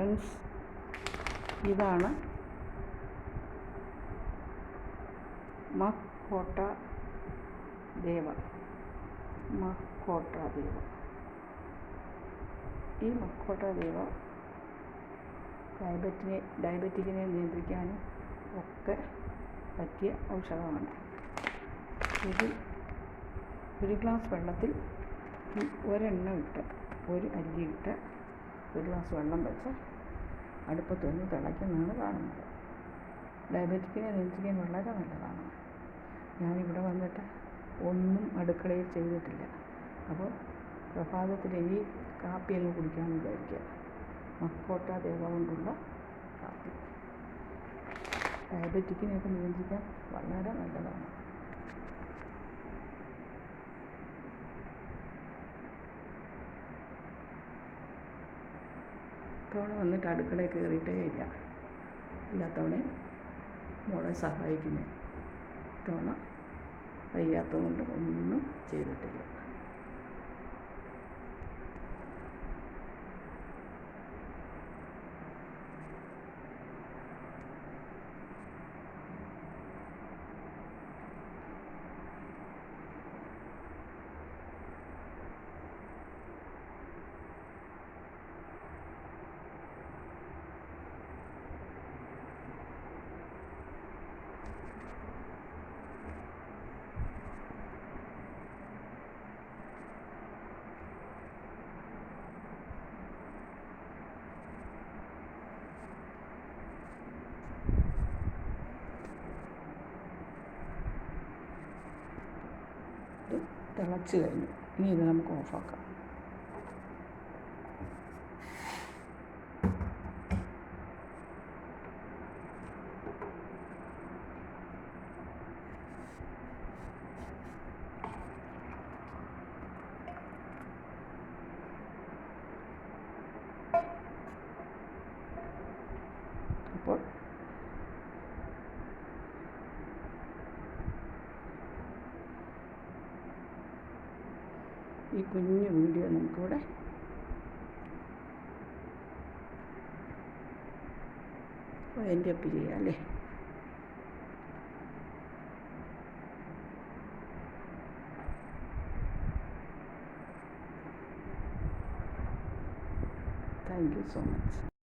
Friends, ഇതാണ് മഹ്കോട്ട ദേവ. ഈ മഹ്കോട്ട ദേവ ഡയബറ്റിക്കിനെ നിയന്ത്രിക്കാനും ഒക്കെ പറ്റിയ ഔഷധമാണ്. ഇത് ഒരു ഗ്ലാസ് വെള്ളത്തിൽ ഒരെണ്ണം ഇട്ട്, ഒരു അല്ലി ഇട്ട് ഒരു ഗ്ലാസ് വെള്ളം വെച്ച് അടുപ്പത്ത് നിന്ന് തിളയ്ക്കുന്നതാണ് കാണുന്നത്. ഡയബറ്റിക്കിനെ നിയന്ത്രിക്കാൻ വളരെ നല്ലതാണ്. ഞാനിവിടെ വന്നിട്ട് ഒന്നും അടുക്കളയിൽ ചെയ്തിട്ടില്ല. അപ്പോൾ പ്രഭാതത്തിൽ ഈ കാപ്പി അങ്ങ് കുടിക്കാമെന്ന് വിചാരിക്കുക. മഹ്കോട്ട ദേവ കൊണ്ടുള്ള കാപ്പി ഡയബറ്റിക്കിനെയൊക്കെ നിയന്ത്രിക്കാൻ വളരെ നല്ലതാണ്. തവണ വന്നിട്ട് അടുക്കളയിൽ കയറിയിട്ടേ ഇല്ല. എല്ലാത്തവണയും മോളെ സഹായിക്കുന്നത്. തവണ വയ്യാത്തതുകൊണ്ട് ഒന്നും ചെയ്തിട്ടില്ല. ഇത് തിളച്ച് കഴിഞ്ഞു. ഇനി ഇത് നമുക്ക് ഓഫാക്കാം. അപ്പോൾ ഈ കുഞ്ഞു വീഡിയോ നമുക്കിവിടെ വൈൻഡ് അപ്പ് ചെയ്യാം അല്ലേ? Thank you so much.